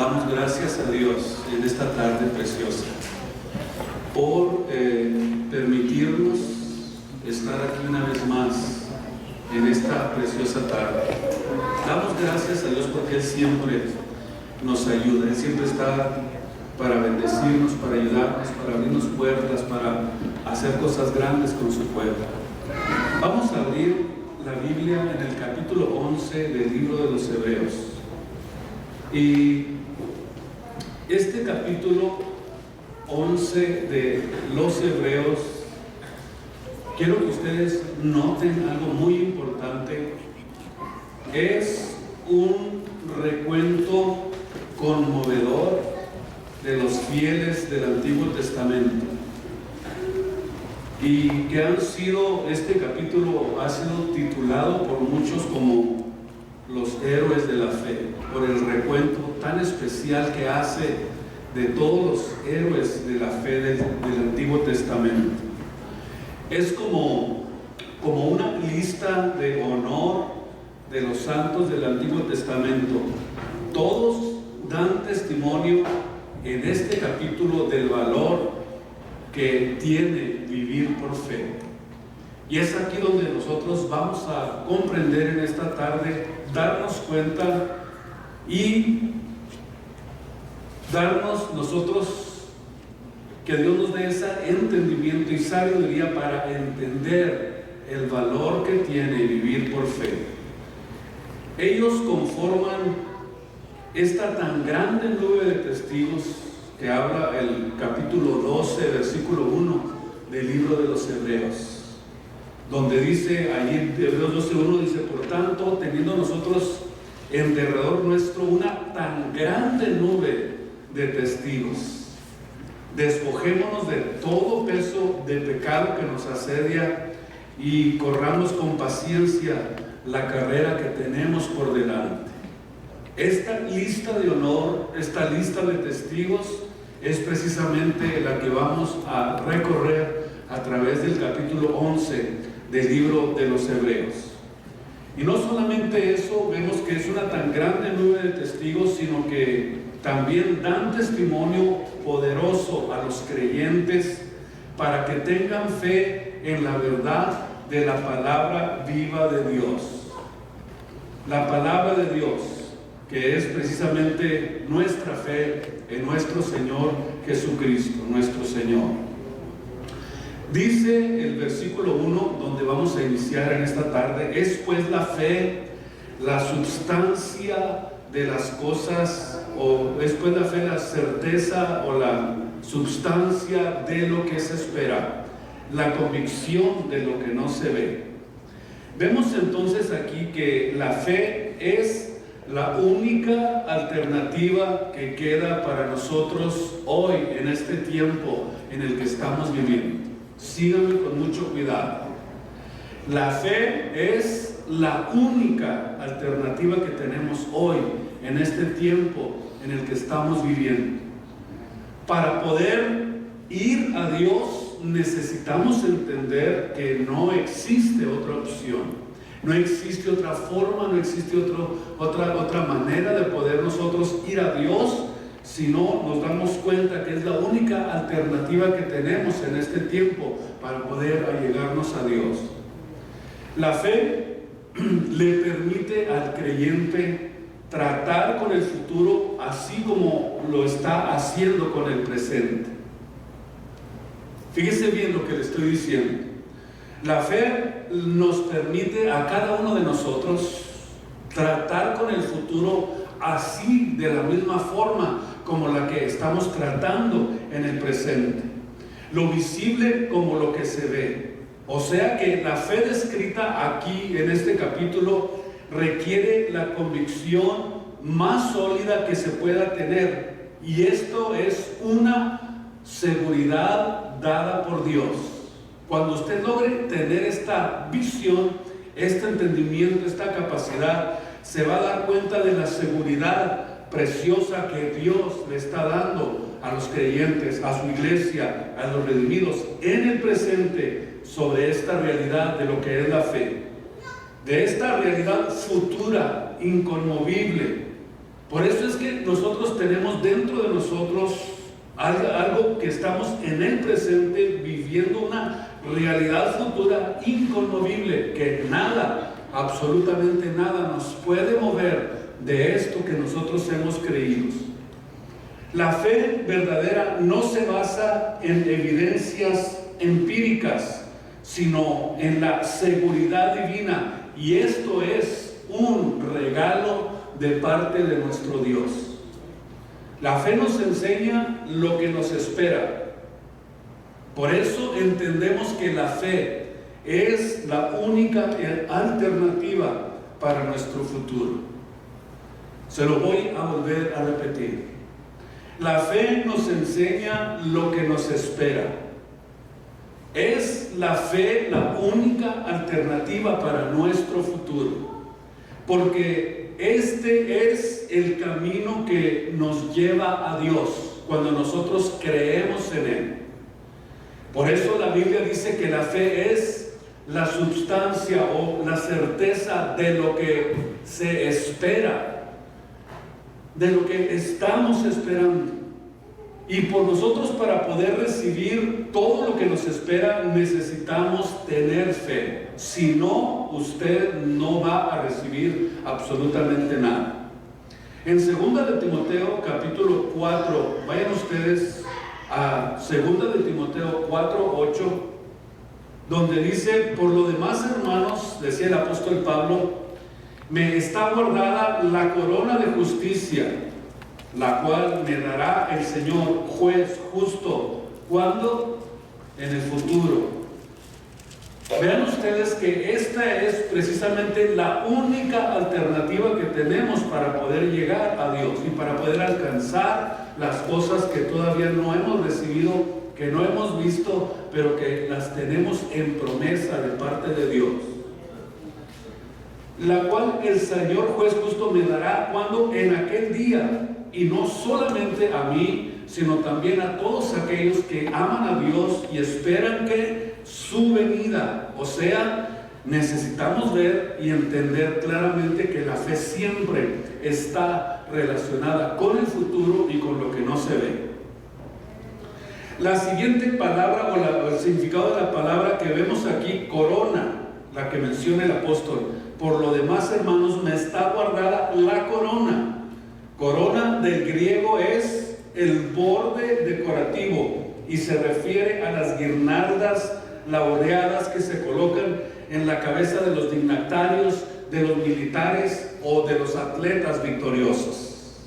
Damos gracias a Dios en esta tarde preciosa por permitirnos estar aquí una vez más en esta preciosa tarde. Damos gracias a Dios porque Él siempre nos ayuda, Él siempre está para bendecirnos, para ayudarnos, para abrirnos puertas, para hacer cosas grandes con su pueblo. Vamos a abrir la Biblia en el capítulo 11 del libro de los Hebreos. Y este capítulo 11 de los Hebreos, quiero que ustedes noten algo muy importante. Es un recuento conmovedor de los fieles del Antiguo Testamento, y que este capítulo ha sido titulado por muchos como los héroes de la fe, por el recuento tan especial que hace de todos los héroes de la fe del Antiguo Testamento. Es como una lista de honor de los santos del Antiguo Testamento. Todos dan testimonio en este capítulo del valor que tiene vivir por fe. Y es aquí donde nosotros vamos a comprender en esta tarde, darnos cuenta y darnos nosotros, que Dios nos dé ese entendimiento y sabiduría para entender el valor que tiene vivir por fe. Ellos conforman esta tan grande nube de testigos que habla el capítulo 12, versículo 1 del libro de los Hebreos, donde dice, allí Hebreos 12:1 dice: por tanto, teniendo nosotros en derredor nuestro una tan grande nube de testigos, despojémonos de todo peso de pecado que nos asedia y corramos con paciencia la carrera que tenemos por delante. Esta lista de honor, esta lista de testigos, es precisamente la que vamos a recorrer a través del capítulo 11 del libro de los Hebreos. Y no solamente eso, vemos que es una tan grande nube de testigos, sino que también dan testimonio poderoso a los creyentes para que tengan fe en la verdad de la palabra viva de Dios. La palabra de Dios, que es precisamente nuestra fe en nuestro Señor Jesucristo, nuestro Señor. Dice el versículo 1, donde vamos a iniciar en esta tarde: es pues la fe la substancia de las cosas, o es pues la fe la certeza o la substancia de lo que se espera, la convicción de lo que no se ve. Vemos entonces aquí que la fe es la única alternativa que queda para nosotros hoy, en este tiempo en el que estamos viviendo. Síganme con mucho cuidado. La fe es la única alternativa que tenemos hoy, en este tiempo en el que estamos viviendo. Para poder ir a Dios necesitamos entender que no existe otra opción. No existe otra forma, no existe otra manera de poder nosotros ir a Dios, si no nos damos cuenta que es la única alternativa que tenemos en este tiempo para poder allegarnos a Dios. La fe le permite al creyente tratar con el futuro así como lo está haciendo con el presente. Fíjese bien lo que le estoy diciendo. La fe nos permite a cada uno de nosotros tratar con el futuro así, de la misma forma como la que estamos tratando en el presente. Lo visible como lo que se ve. O sea que la fe descrita aquí en este capítulo requiere la convicción más sólida que se pueda tener. Y esto es una seguridad dada por Dios. Cuando usted logre tener esta visión, este entendimiento, esta capacidad, se va a dar cuenta de la seguridad preciosa que Dios le está dando a los creyentes, a su iglesia, a los redimidos en el presente, sobre esta realidad de lo que es la fe, de esta realidad futura, inconmovible, Por eso es que nosotros tenemos dentro de nosotros algo que estamos en el presente viviendo una realidad futura inconmovible, que nada, absolutamente nada nos puede mover de esto que nosotros hemos creído. La fe verdadera no se basa en evidencias empíricas, sino en la seguridad divina, y esto es un regalo de parte de nuestro Dios. La fe nos enseña lo que nos espera. Por eso entendemos que la fe es la única alternativa para nuestro futuro. Se lo voy a volver a repetir. La fe nos enseña lo que nos espera. Es la fe la única alternativa para nuestro futuro, porque este es el camino que nos lleva a Dios cuando nosotros creemos en Él. Por eso la Biblia dice que la fe es la substancia o la certeza de lo que se espera, de lo que estamos esperando. Y por nosotros, para poder recibir todo lo que nos espera, necesitamos tener fe. Si no, usted no va a recibir absolutamente nada. En 2 de Timoteo capítulo 4, vayan ustedes a 2 de Timoteo 4, 8, donde dice: por lo demás, hermanos, decía el apóstol Pablo, me está guardada la corona de justicia, la cual me dará el Señor, juez justo. ¿Cuándo? En el futuro. Vean ustedes que esta es precisamente la única alternativa que tenemos para poder llegar a Dios y para poder alcanzar las cosas que todavía no hemos recibido, que no hemos visto, pero que las tenemos en promesa de parte de Dios. La cual el Señor juez justo me dará, cuando en aquel día, y no solamente a mí, sino también a todos aquellos que aman a Dios y esperan que su venida. O sea, necesitamos ver y entender claramente que la fe siempre está relacionada con el futuro y con lo que no se ve. La siguiente palabra o el significado de la palabra que vemos aquí, corona, la que menciona el apóstol: por lo demás, hermanos, me está guardada la corona. Corona del griego es el borde decorativo y se refiere a las guirnaldas laureadas que se colocan en la cabeza de los dignatarios, de los militares o de los atletas victoriosos.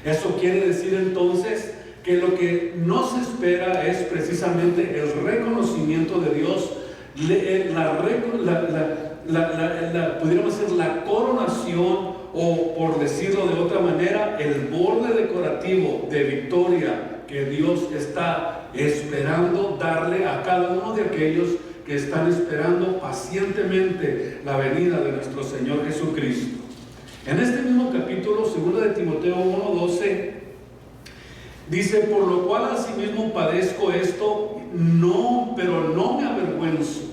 Eso quiere decir entonces que lo que nos espera es precisamente el reconocimiento de Dios, pudiéramos decir la coronación, o por decirlo de otra manera, el borde decorativo de victoria que Dios está esperando darle a cada uno de aquellos que están esperando pacientemente la venida de nuestro Señor Jesucristo. En este mismo capítulo, 2 de Timoteo 1:12, dice: por lo cual asimismo padezco esto, pero no me avergüenzo,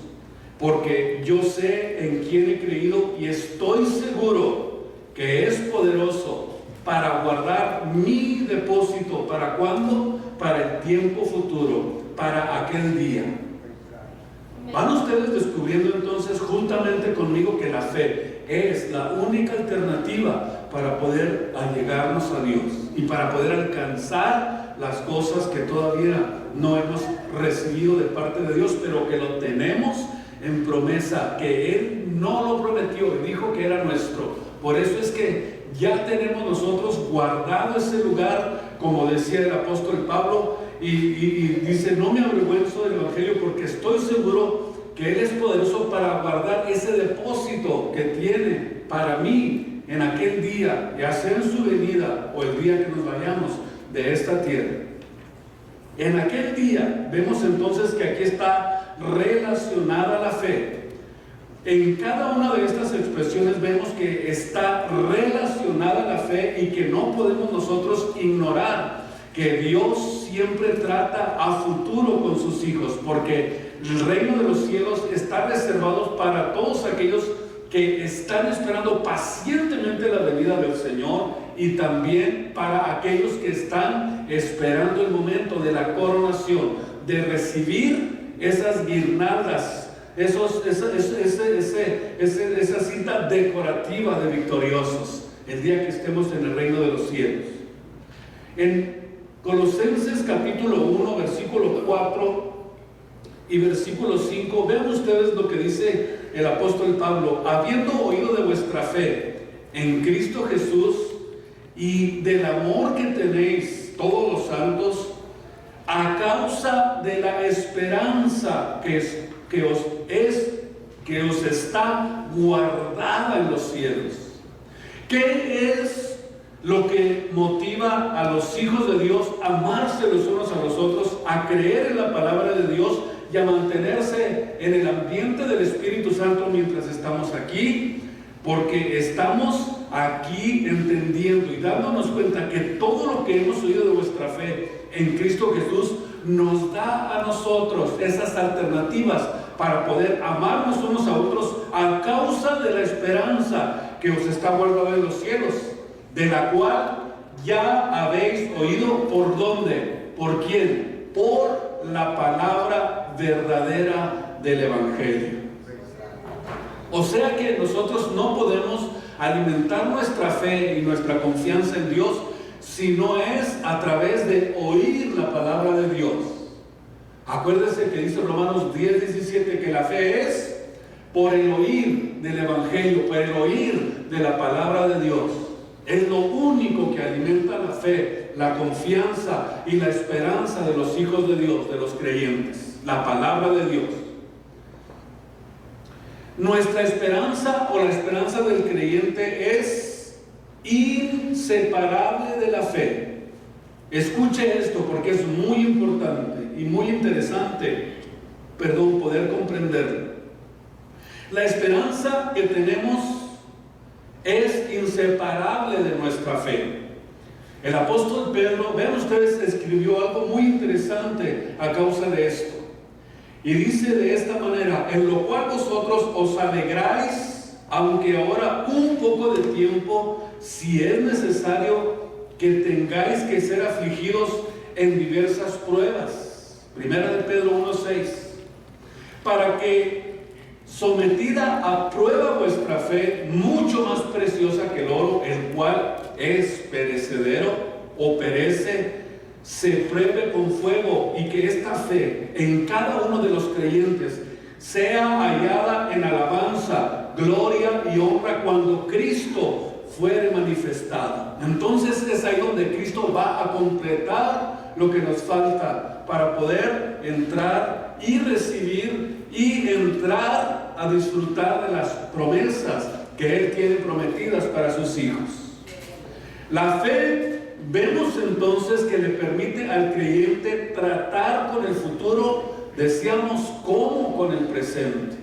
porque yo sé en quién he creído y estoy seguro que es poderoso para guardar mi depósito. ¿Para cuándo? Para el tiempo futuro, para aquel día. Van ustedes descubriendo entonces juntamente conmigo que la fe es la única alternativa para poder allegarnos a Dios y para poder alcanzar las cosas que todavía no hemos recibido de parte de Dios, pero que lo tenemos en promesa, que Él no lo prometió y dijo que era nuestro. Por eso es que ya tenemos nosotros guardado ese lugar, como decía el apóstol Pablo, y dice: no me avergüenzo del Evangelio, porque estoy seguro que Él es poderoso para guardar ese depósito que tiene para mí en aquel día, ya sea en su venida o el día que nos vayamos de esta tierra. En aquel día vemos entonces que aquí está relacionada la fe. En cada una de estas expresiones vemos que está relacionada la fe y que no podemos nosotros ignorar que Dios siempre trata a futuro con sus hijos, porque el reino de los cielos está reservado para todos aquellos que están esperando pacientemente la venida del Señor y también para aquellos que están esperando el momento de la coronación, de recibir esas guirnaldas, esa cinta decorativa de victoriosos, el día que estemos en el reino de los cielos. En Colosenses capítulo 1, versículo 4 y versículo 5, vean ustedes lo que dice el apóstol Pablo: habiendo oído de vuestra fe en Cristo Jesús y del amor que tenéis todos los santos, a causa de la esperanza que os está guardada en los cielos. ¿Qué es lo que motiva a los hijos de Dios a amarse los unos a los otros, a creer en la palabra de Dios y a mantenerse en el ambiente del Espíritu Santo mientras estamos aquí? Porque estamos aquí entendiendo y dándonos cuenta que todo lo que hemos oído de vuestra fe en Cristo Jesús nos da a nosotros esas alternativas para poder amarnos unos a otros a causa de la esperanza que os está guardada en los cielos, de la cual ya habéis oído. ¿Por dónde? ¿Por quién? Por la palabra verdadera del Evangelio. O sea que nosotros no podemos alimentar nuestra fe y nuestra confianza en Dios si no es a través de oír la palabra de Dios. Acuérdense que dice Romanos 10:17 que la fe es por el oír del Evangelio, por el oír de la palabra de Dios. Es lo único que alimenta la fe, la confianza y la esperanza de los hijos de Dios, de los creyentes, la palabra de Dios. Nuestra esperanza o la esperanza del creyente es inseparable de la fe. Escuche esto porque es muy importante y muy interesante, poder comprenderlo. La esperanza que tenemos es inseparable de nuestra fe. El apóstol Pedro, vean ustedes, escribió algo muy interesante a causa de esto. Y dice de esta manera: en lo cual vosotros os alegráis, aunque ahora un poco de tiempo, si es necesario que tengáis que ser afligidos en diversas pruebas. Primera de Pedro 1:6. Para que, sometida a prueba vuestra fe, mucho más preciosa que el oro, el cual es perecedero o perece, se pruebe con fuego, y que esta fe en cada uno de los creyentes sea hallada en alabanza, gloria y honra cuando Cristo fuere manifestado. Entonces es ahí donde Cristo va a completar lo que nos falta para poder entrar y recibir y entrar a disfrutar de las promesas que Él tiene prometidas para sus hijos. La fe, vemos entonces que le permite al creyente tratar con el futuro, decíamos, como con el presente,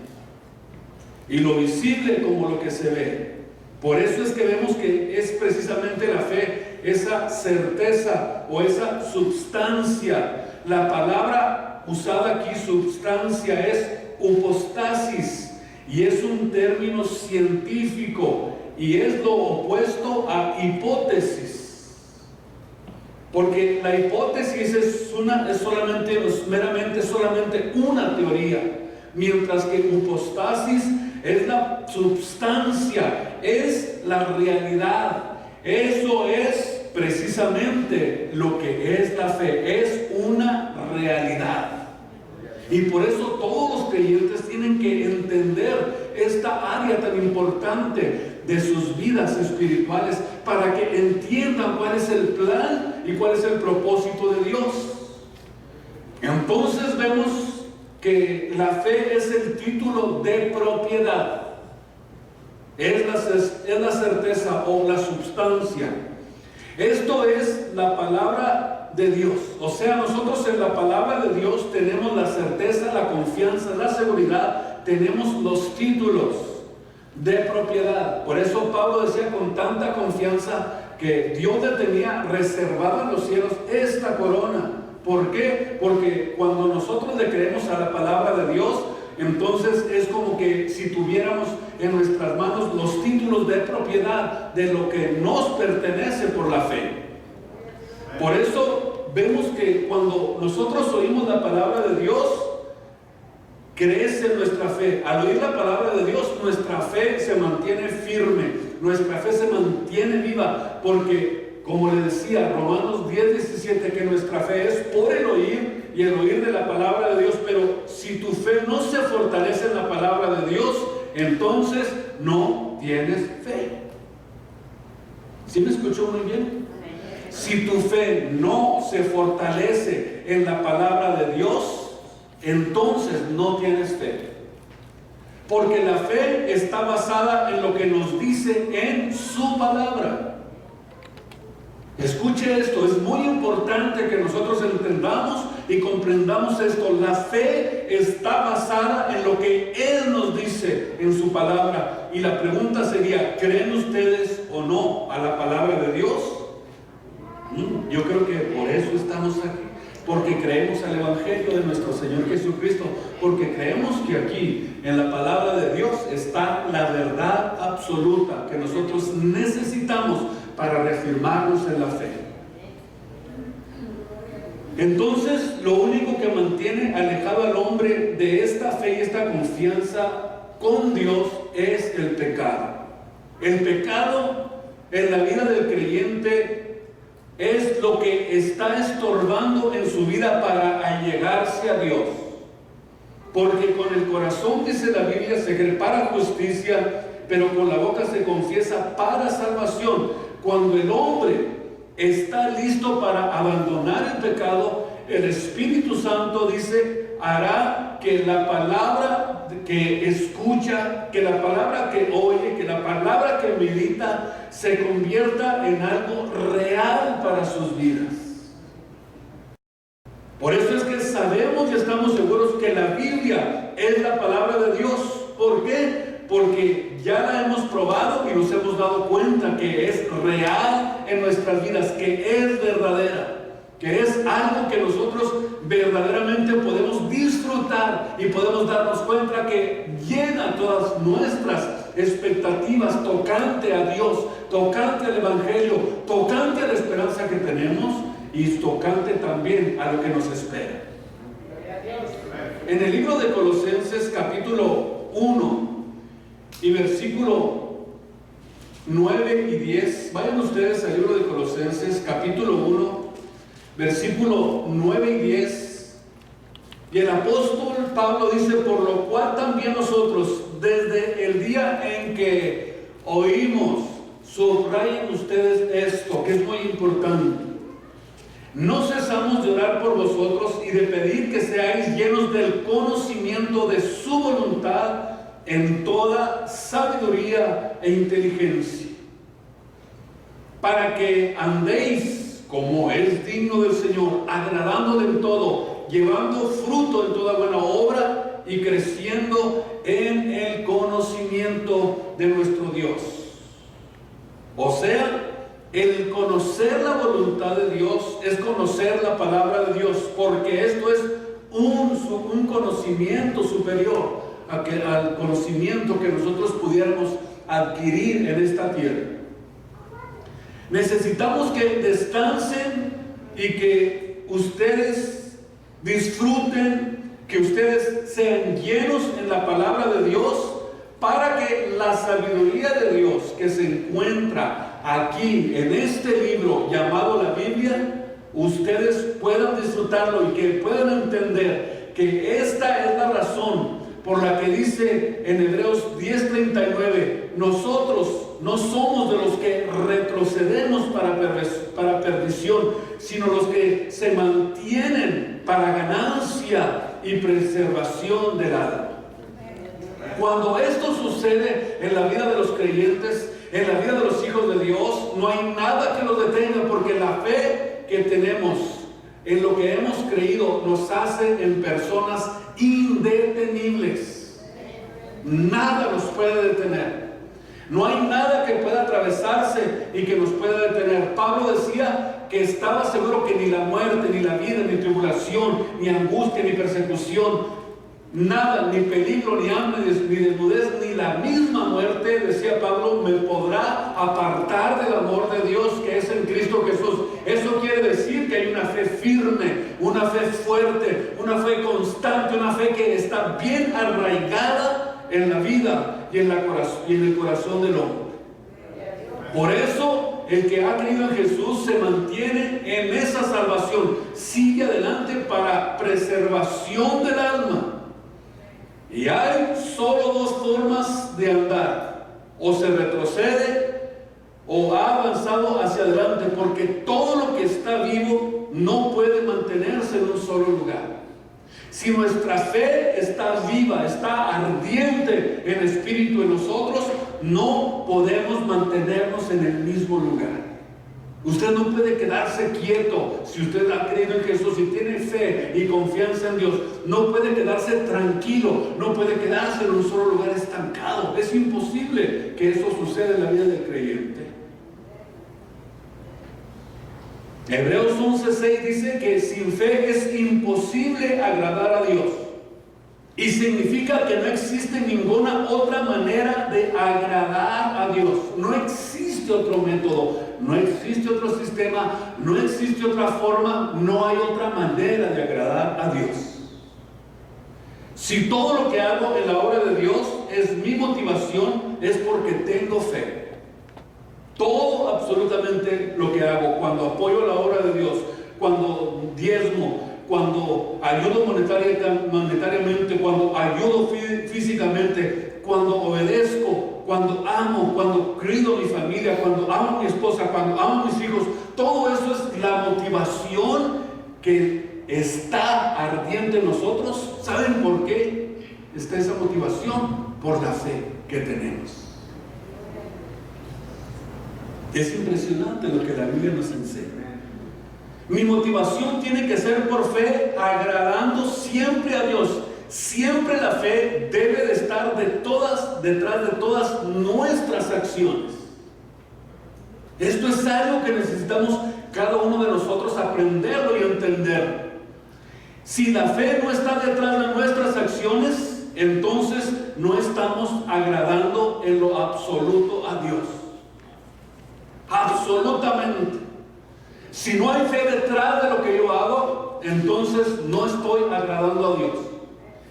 y lo visible como lo que se ve. Por eso es que vemos que es precisamente la fe, esa certeza o esa substancia. La palabra usada aquí, substancia, es upostasis, y es un término científico y es lo opuesto a hipótesis, porque la hipótesis es meramente solamente una teoría, mientras que upostasis es la substancia, es la realidad. Eso es precisamente lo que es la fe, es una realidad. Y por eso todos los creyentes tienen que entender esta área tan importante de sus vidas espirituales, para que entiendan cuál es el plan y cuál es el propósito de Dios. Entonces vemos que la fe es el título de propiedad, es la certeza o la substancia. Esto es la palabra de Dios. O sea, nosotros en la palabra de Dios tenemos la certeza, la confianza, la seguridad, tenemos los títulos de propiedad. Por eso Pablo decía con tanta confianza que Dios le tenía reservado en los cielos esta corona. ¿Por qué? Porque cuando nosotros le creemos a la palabra de Dios, entonces es como que si tuviéramos en nuestras manos los títulos de propiedad de lo que nos pertenece por la fe. Por eso vemos que cuando nosotros oímos la palabra de Dios, crece nuestra fe. Al oír la palabra de Dios, nuestra fe se mantiene firme, nuestra fe se mantiene viva, porque como le decía Romanos 10:17, que nuestra fe es por el oír y el oír de la palabra de Dios. Pero si tu fe no se fortalece en la palabra de Dios, entonces no tienes fe. ¿Sí me escuchó muy bien? Si tu fe no se fortalece en la palabra de Dios, entonces no tienes fe. Porque la fe está basada en lo que nos dice en su palabra. Escuche esto, es muy importante que nosotros entendamos y comprendamos esto. La fe está basada en lo que Él nos dice en su palabra. Y la pregunta sería, ¿creen ustedes o no a la palabra de Dios? Yo creo que por eso estamos aquí. Porque creemos al Evangelio de nuestro Señor Jesucristo. Porque creemos que aquí, en la palabra de Dios, está la verdad absoluta que nosotros necesitamos para reafirmarnos en la fe. Entonces, lo único que mantiene alejado al hombre de esta fe y esta confianza con Dios es el pecado. El pecado en la vida del creyente es lo que está estorbando en su vida para allegarse a Dios. Porque con el corazón, dice la Biblia, se cree para justicia, pero con la boca se confiesa para salvación. Cuando el hombre está listo para abandonar el pecado, el Espíritu Santo, dice, hará que la palabra que escucha, que la palabra que oye, que la palabra que medita se convierta en algo real para sus vidas. Por eso es que sabemos y estamos seguros que la Biblia es la palabra de Dios. ¿Por qué? Porque ya la hemos probado y nos hemos dado cuenta que es real en nuestras vidas, que es verdadera, que es algo que nosotros verdaderamente podemos disfrutar y podemos darnos cuenta que llena todas nuestras expectativas tocante a Dios, tocante al Evangelio, tocante a la esperanza que tenemos y tocante también a lo que nos espera. En el libro de Colosenses capítulo 1 y versículo 9 y 10, vayan ustedes al libro de Colosenses capítulo 1, versículo 9 y 10, y el apóstol Pablo dice: por lo cual también nosotros, desde el día en que oímos, subrayen ustedes esto, que es muy importante, no cesamos de orar por vosotros y de pedir que seáis llenos del conocimiento de su voluntad en toda sabiduría e inteligencia, para que andéis como es digno del Señor, agradándole en todo, llevando fruto en toda buena obra y creciendo en el conocimiento de nuestro Dios. O sea, el conocer la voluntad de Dios es conocer la palabra de Dios, porque esto es un conocimiento superior al conocimiento que nosotros pudiéramos adquirir en esta tierra. Necesitamos que descansen y que ustedes disfruten, que ustedes sean llenos en la palabra de Dios, para que la sabiduría de Dios que se encuentra aquí en este libro llamado la Biblia, ustedes puedan disfrutarlo y que puedan entender que esta es la razón por la que dice en Hebreos 10:39, nosotros no somos de los que retrocedemos para perdición, sino los que se mantienen para ganancia y preservación del alma. Cuando esto sucede en la vida de los creyentes, en la vida de los hijos de Dios, no hay nada que los detenga, porque la fe que tenemos en lo que hemos creído nos hace en personas indetenibles. Nada nos puede detener. No hay nada que pueda atravesarse y que nos pueda detener. Pablo decía que estaba seguro que ni la muerte, ni la vida, ni tribulación, ni angustia, ni persecución, Nada, ni peligro, ni hambre, ni desnudez, ni la misma muerte, decía Pablo, me podrá apartar del amor de Dios que es en Cristo Jesús. Eso quiere decir que hay una fe firme, una fe fuerte, una fe constante, una fe que está bien arraigada en la vida y en el corazón del hombre. Por eso, el que ha creído en Jesús se mantiene en esa salvación, sigue adelante para preservación del alma. Y hay solo dos formas de andar: o se retrocede o ha avanzado hacia adelante, porque todo lo que está vivo no puede mantenerse en un solo lugar. Si nuestra fe está viva, está ardiente en espíritu en nosotros, no podemos mantenernos en el mismo lugar. Usted no puede quedarse quieto. Si usted ha creído en Jesús y tiene fe y confianza en Dios, no puede quedarse tranquilo, no puede quedarse en un solo lugar estancado. Es imposible que eso suceda en la vida del creyente. Hebreos 11:6 dice que sin fe es imposible agradar a Dios. Y significa que no existe ninguna otra manera de agradar a Dios. No existe otro método, no existe otro sistema, no existe otra forma, no hay otra manera de agradar a Dios. Si todo lo que hago en la obra de Dios es mi motivación, es porque tengo fe. Todo, absolutamente lo que hago, cuando apoyo la obra de Dios, cuando diezmo, cuando ayudo monetariamente, cuando ayudo físicamente, cuando obedezco, cuando amo, cuando cuido a mi familia, cuando amo a mi esposa, cuando amo a mis hijos, todo eso es la motivación que está ardiente en nosotros. ¿Saben por qué está esa motivación? Por la fe que tenemos. Es impresionante lo que la Biblia nos enseña. Mi motivación tiene que ser por fe, agradando siempre a Dios. Siempre la fe debe de estar detrás de todas nuestras acciones. Esto es algo que necesitamos cada uno de nosotros aprenderlo y entenderlo. Si la fe no está detrás de nuestras acciones, entonces no estamos agradando en lo absoluto a Dios. Absolutamente. Si no hay fe detrás de lo que yo hago, entonces no estoy agradando a Dios.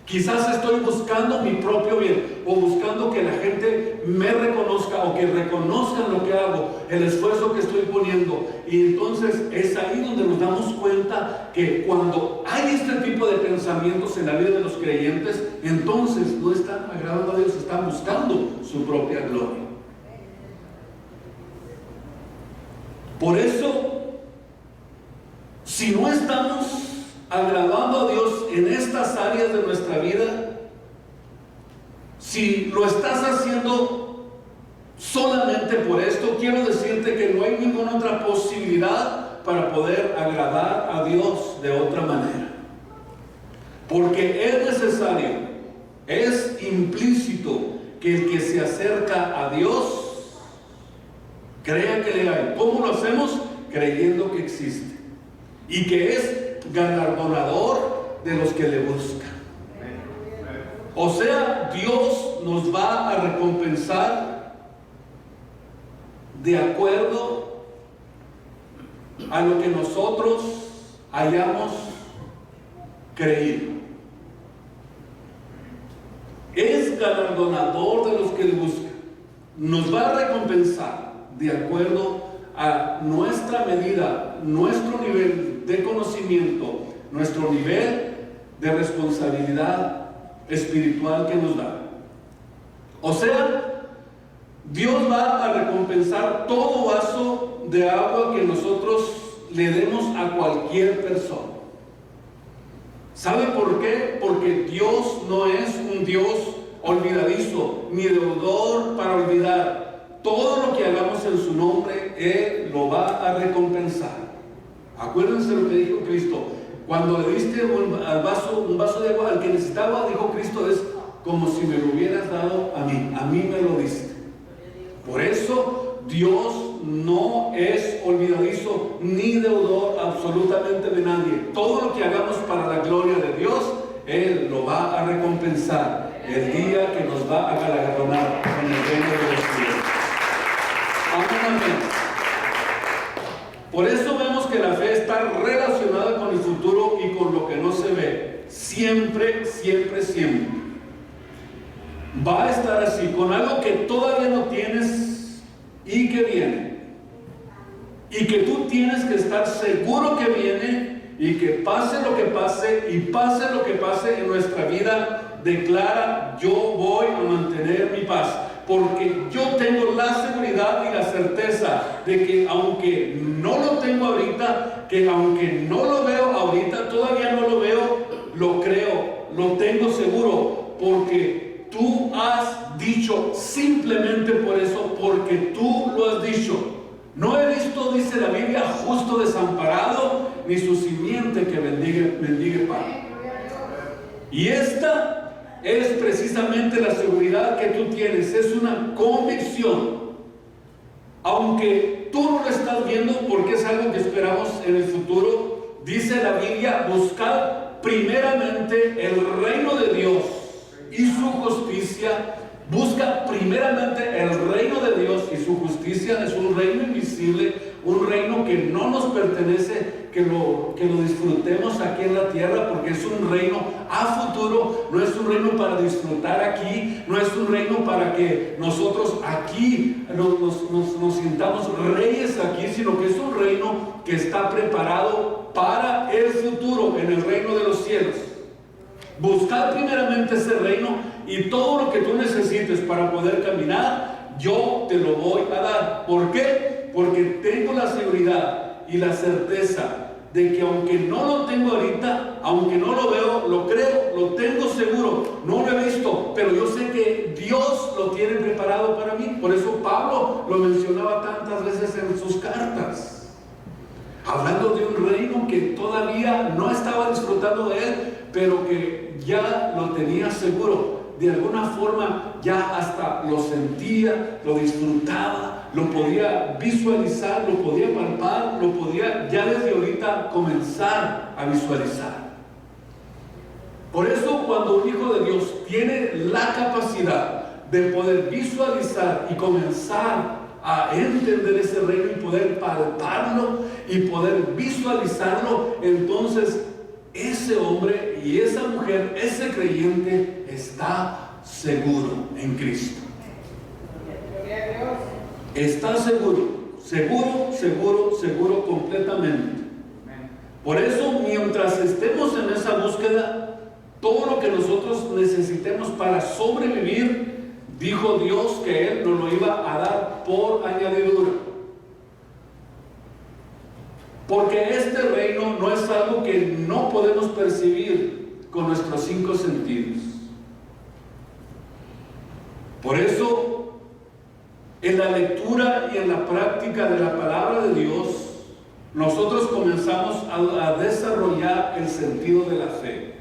Quizás estoy buscando mi propio bien, o buscando que la gente me reconozca, o que reconozcan lo que hago, el esfuerzo que estoy poniendo. Y entonces es ahí donde nos damos cuenta que cuando hay este tipo de pensamientos en la vida de los creyentes, entonces no están agradando a Dios, están buscando su propia gloria. Por eso, si no estamos agradando a Dios en estas áreas de nuestra vida, si lo estás haciendo solamente por esto, quiero decirte que no hay ninguna otra posibilidad para poder agradar a Dios de otra manera. Porque es necesario, es implícito que el que se acerca a Dios crea que le hay. ¿Cómo lo hacemos? Creyendo que existe y que es galardonador de los que le buscan. O sea, Dios nos va a recompensar de acuerdo a lo que nosotros hayamos creído. Es galardonador de los que le buscan. Nos va a recompensar de acuerdo a nuestra medida, nuestro nivel de conocimiento, nuestro nivel de responsabilidad espiritual que nos da. O sea, Dios va a recompensar todo vaso de agua que nosotros le demos a cualquier persona. ¿Sabe por qué? Porque Dios no es un Dios olvidadizo, ni deudor para olvidar. Todo lo que hagamos en su nombre, Él lo va a recompensar. Acuérdense lo que dijo Cristo. Cuando le diste un vaso de agua al que necesitaba, dijo Cristo, es como si me lo hubieras dado a mí me lo diste. Por eso Dios no es olvidadizo ni deudor absolutamente de nadie. Todo lo que hagamos para la gloria de Dios Él lo va a recompensar el día que nos va a galardonar con el reino de los cielos. Amén, amén. Por eso vemos que la fe está relacionada con el futuro y con lo que no se ve. Siempre, siempre, siempre. Va a estar así, con algo que todavía no tienes y que viene. Y que tú tienes que estar seguro que viene, y que pase lo que pase y pase lo que pase en nuestra vida, declara: yo voy a mantener mi paz. Porque yo tengo la seguridad y la certeza de que aunque no lo tengo ahorita, que aunque no lo veo ahorita, todavía no lo veo, lo creo, lo tengo seguro, porque tú has dicho, simplemente por eso, porque tú lo has dicho. No he visto, dice la Biblia, justo desamparado, ni su simiente que bendigue pan. Y esta es precisamente la seguridad que tú tienes, es una convicción. Aunque tú no lo estás viendo, porque es algo que esperamos en el futuro, dice la Biblia: buscad primeramente el reino de Dios y su justicia. Busca primeramente el reino de Dios y su justicia. Es un reino invisible, un reino que no nos pertenece, que lo disfrutemos aquí en la tierra, porque es un reino a futuro. No es un reino para disfrutar aquí, no es un reino para que nosotros aquí nos sintamos reyes aquí, sino que es un reino que está preparado para el futuro, en el reino de los cielos. Buscar primeramente ese reino, y todo lo que tú necesites para poder caminar, yo te lo voy a dar. ¿Por qué? Porque tengo la seguridad y la certeza de que aunque no lo tengo ahorita, aunque no lo veo, lo creo, lo tengo seguro, no lo he visto, pero yo sé que Dios lo tiene preparado para mí. Por eso Pablo lo mencionaba tantas veces en sus cartas, hablando de un reino que todavía no estaba disfrutando de él, pero que ya lo tenía seguro. De alguna forma ya hasta lo sentía, lo disfrutaba, lo podía visualizar, lo podía palpar, lo podía ya desde ahorita comenzar a visualizar. Por eso, cuando un hijo de Dios tiene la capacidad de poder visualizar y comenzar a entender ese reino y poder palparlo y poder visualizarlo, entonces ese hombre y esa mujer, ese creyente, está seguro en Cristo. Está seguro, seguro, seguro, seguro completamente. Por eso, mientras estemos en esa búsqueda, todo lo que nosotros necesitemos para sobrevivir, dijo Dios que Él nos lo iba a dar por añadidura. Porque este reino no es algo que no podemos percibir con nuestros 5 sentidos. Por eso, en la lectura y en la práctica de la palabra de Dios, nosotros comenzamos a desarrollar el sentido de la fe.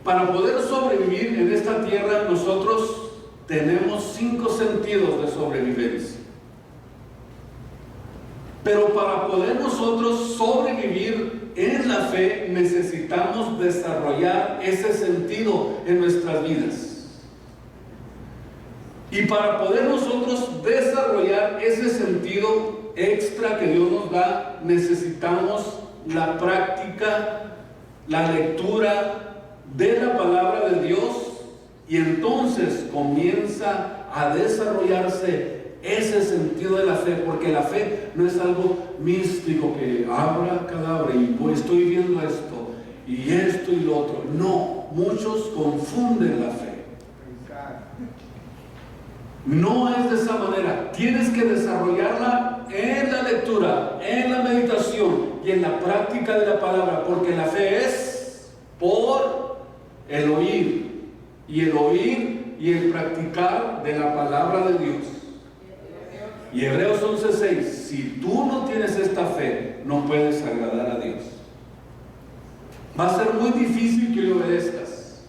Para poder sobrevivir en esta tierra, nosotros tenemos 5 sentidos de sobrevivencia. Pero para poder nosotros sobrevivir en la fe, necesitamos desarrollar ese sentido en nuestras vidas. Y para poder nosotros desarrollar ese sentido extra que Dios nos da, necesitamos la práctica, la lectura de la palabra de Dios, y entonces comienza a desarrollarse ese sentido de la fe, porque la fe no es algo místico que abra cadabra y pues estoy viendo esto y lo otro. No, muchos confunden la fe. No es de esa manera. Tienes que desarrollarla en la lectura, en la meditación y en la práctica de la palabra, porque la fe es por el oír, y el oír y el practicar de la palabra de Dios. Y Hebreos 11:6, si tú no tienes esta fe, no puedes agradar a Dios. Va a ser muy difícil que le obedezcas.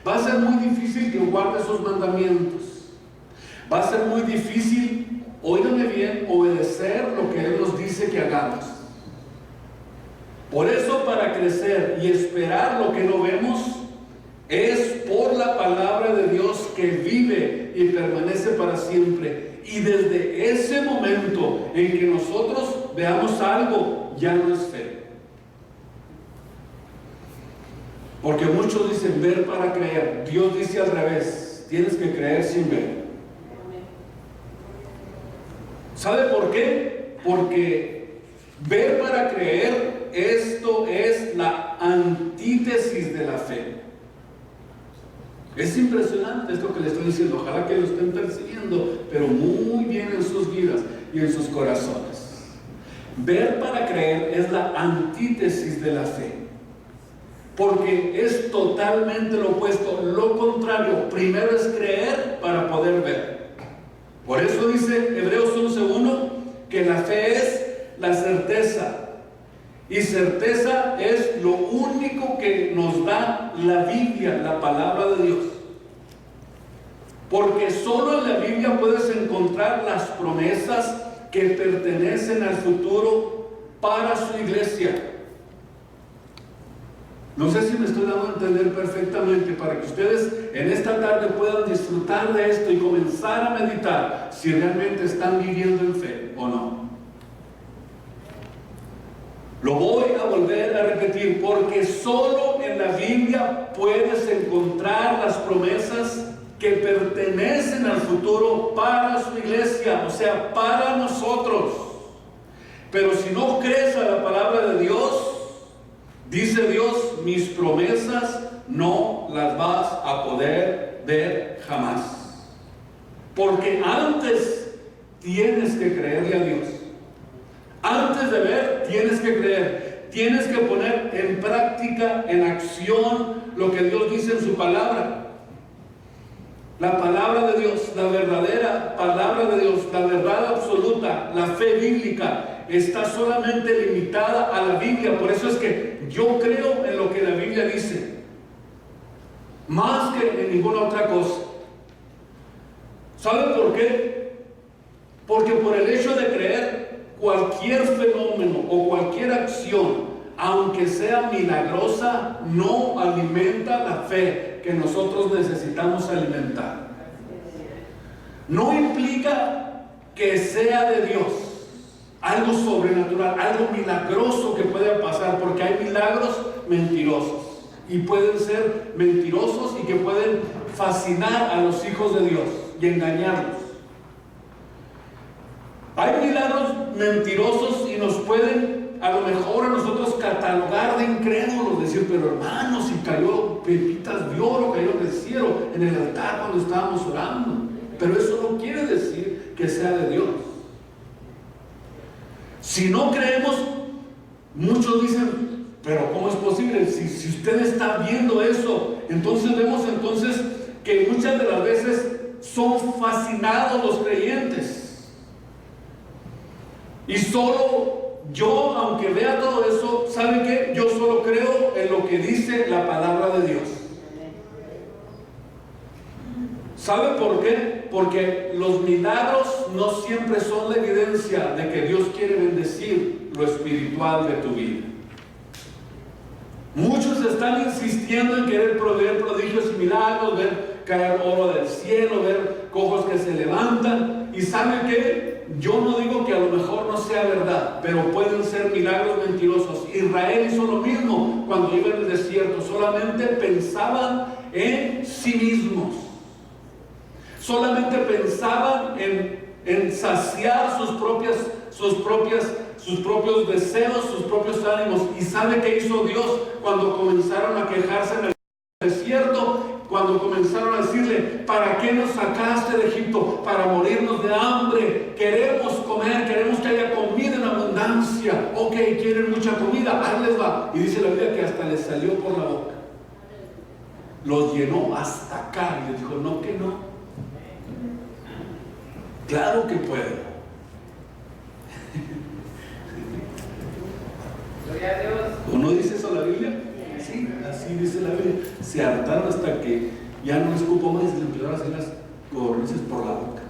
Va a ser muy difícil que guardes sus mandamientos. Va a ser muy difícil, óigame bien, obedecer lo que Él nos dice que hagamos. Por eso, para crecer y esperar lo que no vemos, es por la palabra de Dios que vive y permanece para siempre. Y desde ese momento en que nosotros veamos algo, ya no es fe. Porque muchos dicen ver para creer. Dios dice al revés: tienes que creer sin ver. ¿Sabe por qué? Porque ver para creer, esto es la antítesis de la fe. Es impresionante esto que le estoy diciendo. Ojalá que lo estén persiguiendo, pero muy bien en sus vidas y en sus corazones. Ver para creer es la antítesis de la fe, porque es totalmente lo opuesto, lo contrario. Primero es creer para poder ver. Por eso dice Hebreos 11:1 que la fe es la certeza. Y certeza es lo único que nos da la Biblia, la palabra de Dios. Porque solo en la Biblia puedes encontrar las promesas que pertenecen al futuro para su iglesia. No sé si me estoy dando a entender perfectamente, para que ustedes en esta tarde puedan disfrutar de esto y comenzar a meditar si realmente están viviendo en fe o no. Lo voy a volver a repetir, porque solo en la Biblia puedes encontrar las promesas que pertenecen al futuro para su iglesia, o sea, para nosotros. Pero si no crees a la palabra de Dios, dice Dios, mis promesas no las vas a poder ver jamás. Porque antes tienes que creerle a Dios. Antes de ver, tienes que creer. Tienes que poner en práctica, en acción, lo que Dios dice en su palabra. La palabra de Dios, la verdadera palabra de Dios, la verdad absoluta, la fe bíblica, está solamente limitada a la Biblia. Por eso es que yo creo en lo que la Biblia dice, más que en ninguna otra cosa. ¿Saben por qué? Porque por el hecho de creer, cualquier fenómeno o cualquier acción, aunque sea milagrosa, no alimenta la fe que nosotros necesitamos alimentar. No implica que sea de Dios, algo sobrenatural, algo milagroso que pueda pasar, porque hay milagros mentirosos y pueden ser mentirosos y que pueden fascinar a los hijos de Dios y engañarlos. Hay milagros mentirosos y nos pueden a lo mejor a nosotros catalogar de incrédulos, decir, pero hermano, si cayó pepitas de oro, cayó del cielo en el altar cuando estábamos orando. Pero eso no quiere decir que sea de Dios. Si no creemos, muchos dicen, pero ¿cómo es posible? Si usted está viendo eso, entonces vemos que muchas de las veces son fascinados los creyentes. Y solo yo, aunque vea todo eso, ¿sabe qué? Yo solo creo en lo que dice la palabra de Dios. ¿Sabe por qué? Porque los milagros no siempre son la evidencia de que Dios quiere bendecir lo espiritual de tu vida. Muchos están insistiendo en querer proveer prodigios y milagros, ver caer oro del cielo, ver cojos que se levantan. ¿Y saben qué? Yo no digo que a lo mejor no sea verdad, pero pueden ser milagros mentirosos. Israel hizo lo mismo cuando iba en el desierto. Solamente pensaban en sí mismos. Solamente pensaban en saciar sus propios deseos, sus propios ánimos. ¿Y sabe qué hizo Dios cuando comenzaron a quejarse en el desierto? Cuando comenzaron a decirle, ¿para qué nos sacaste de Egipto? Para morirnos de hambre. Queremos comer, queremos que haya comida en abundancia. Ok, quieren mucha comida, ahí les va. Y dice la Biblia que hasta les salió por la boca. Los llenó hasta acá y les dijo, no, que no. Claro que puedo. Gloria a Dios. ¿O no dice eso la Biblia? Sí, así dice la Biblia. Se hartaron hasta que ya no les cupo más y se les empezaron a hacer las codornices por la boca.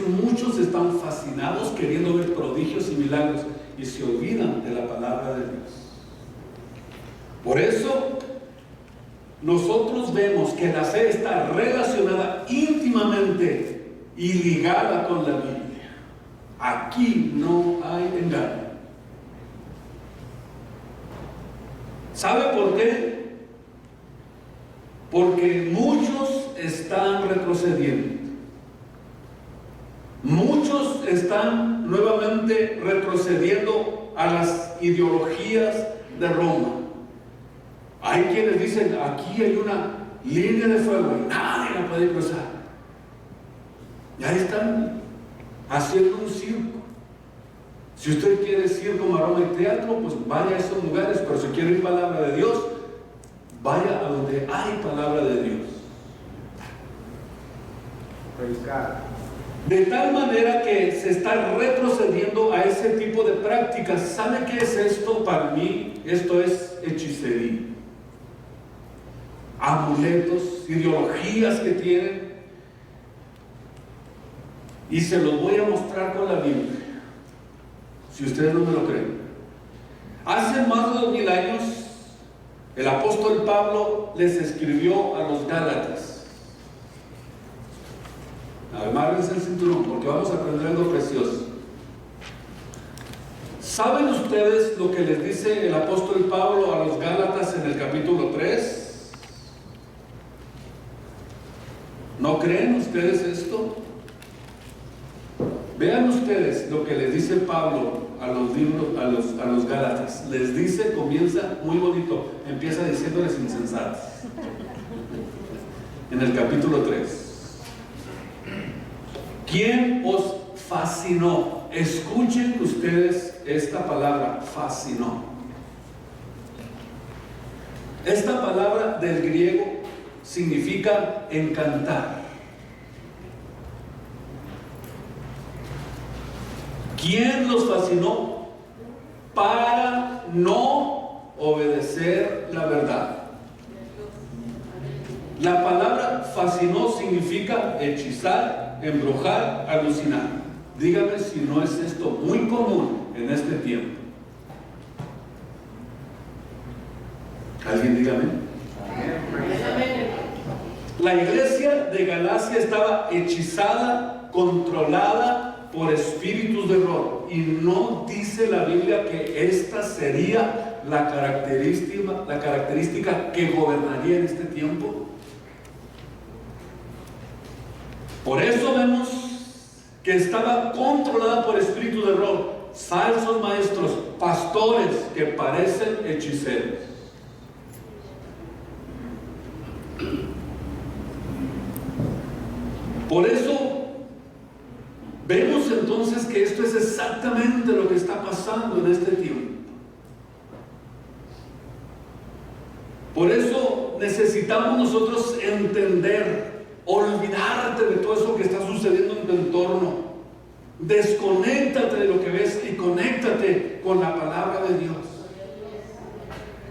Muchos están fascinados queriendo ver prodigios y milagros. y se olvidan de la palabra de Dios. Por eso nosotros vemos que la fe está relacionada íntimamente y ligada con la Biblia. Aquí no hay engaño. ¿Sabe por qué? Porque muchos están retrocediendo. Muchos están nuevamente retrocediendo a las ideologías de Roma. Hay quienes dicen, aquí hay una línea de fuego y nadie la puede cruzar. Y ahí están haciendo un circo. Si usted quiere circo, maroma y teatro, pues vaya a esos lugares. Pero si quiere palabra de Dios, vaya a donde hay palabra de Dios. De tal manera que se está retrocediendo a ese tipo de prácticas. ¿Sabe qué es esto para mí? Esto es hechicería. Amuletos, ideologías que tienen. Y se los voy a mostrar con la Biblia, si ustedes no me lo creen. Hace más de 2000 años, el apóstol Pablo les escribió a los Gálatas. Amárrense el cinturón porque vamos a aprender algo precioso. ¿Saben ustedes lo que les dice el apóstol Pablo a los Gálatas en el capítulo 3? ¿No creen ustedes esto? Vean ustedes lo que les dice Pablo a los Gálatas. Les dice, comienza muy bonito, empieza diciéndoles insensatos. En el capítulo 3. ¿Quién os fascinó? Escuchen ustedes esta palabra, fascinó. Esta palabra del griego significa encantar. ¿Quién los fascinó? Para no obedecer la verdad. La palabra fascinó significa hechizar, embrujar, alucinar. Dígame si no es esto muy común en este tiempo. ¿Alguien dígame? La iglesia de Galacia estaba hechizada, controlada por espíritus de error. Y no dice la Biblia que esta sería la característica que gobernaría en este tiempo. Por eso vemos que estaba controlada por espíritus de error, falsos maestros, pastores que parecen hechiceros. Por eso vemos entonces que esto es exactamente lo que está pasando en este tiempo. Por eso necesitamos nosotros entender, olvidarte de todo eso que está sucediendo en tu entorno. Desconéctate de lo que ves y conéctate con la palabra de Dios.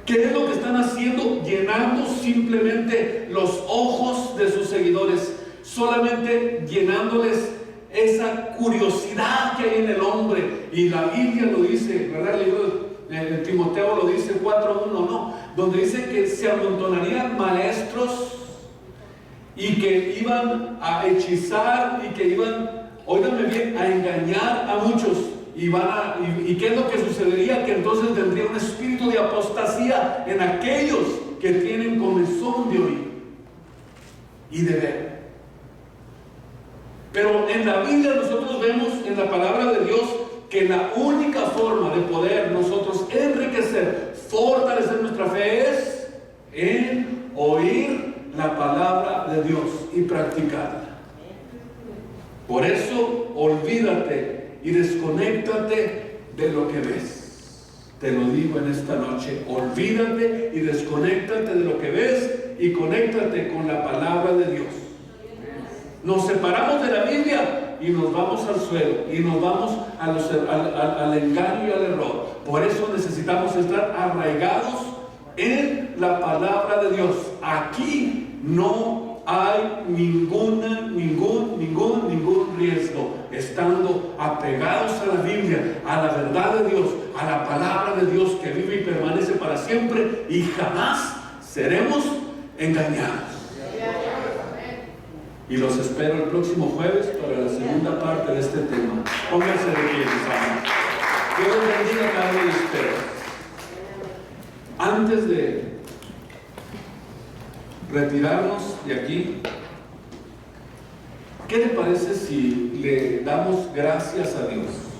¿Qué es lo que están haciendo? Llenando simplemente los ojos de sus seguidores, solamente llenándoles esa curiosidad que hay en el hombre. Y la Biblia lo dice, ¿verdad? El libro de Timoteo lo dice 4:1, ¿no? Donde dice que se amontonarían maestros y que iban a hechizar y que iban, óigame bien, a engañar a muchos. ¿Y qué es lo que sucedería? Que entonces tendría un espíritu de apostasía en aquellos que tienen comezón de oír y de ver. Pero en la Biblia nosotros vemos en la palabra de Dios que la única forma de poder nosotros enriquecer, fortalecer nuestra fe es en oír la palabra de Dios y practicarla. Por eso olvídate y desconéctate de lo que ves. Te lo digo en esta noche, olvídate y desconéctate de lo que ves y conéctate con la palabra de Dios. Nos separamos de la Biblia y nos vamos al suelo y nos vamos al engaño y al error. Por eso necesitamos estar arraigados en la palabra de Dios. Aquí no hay ningún riesgo estando apegados a la Biblia, a la verdad de Dios, a la palabra de Dios que vive y permanece para siempre, y jamás seremos engañados. Y los espero el próximo jueves para la segunda parte de este tema. Pónganse de pie, mis amados. Dios bendiga a cada uno de ustedes. Antes de retirarnos de aquí, ¿qué le parece si le damos gracias a Dios?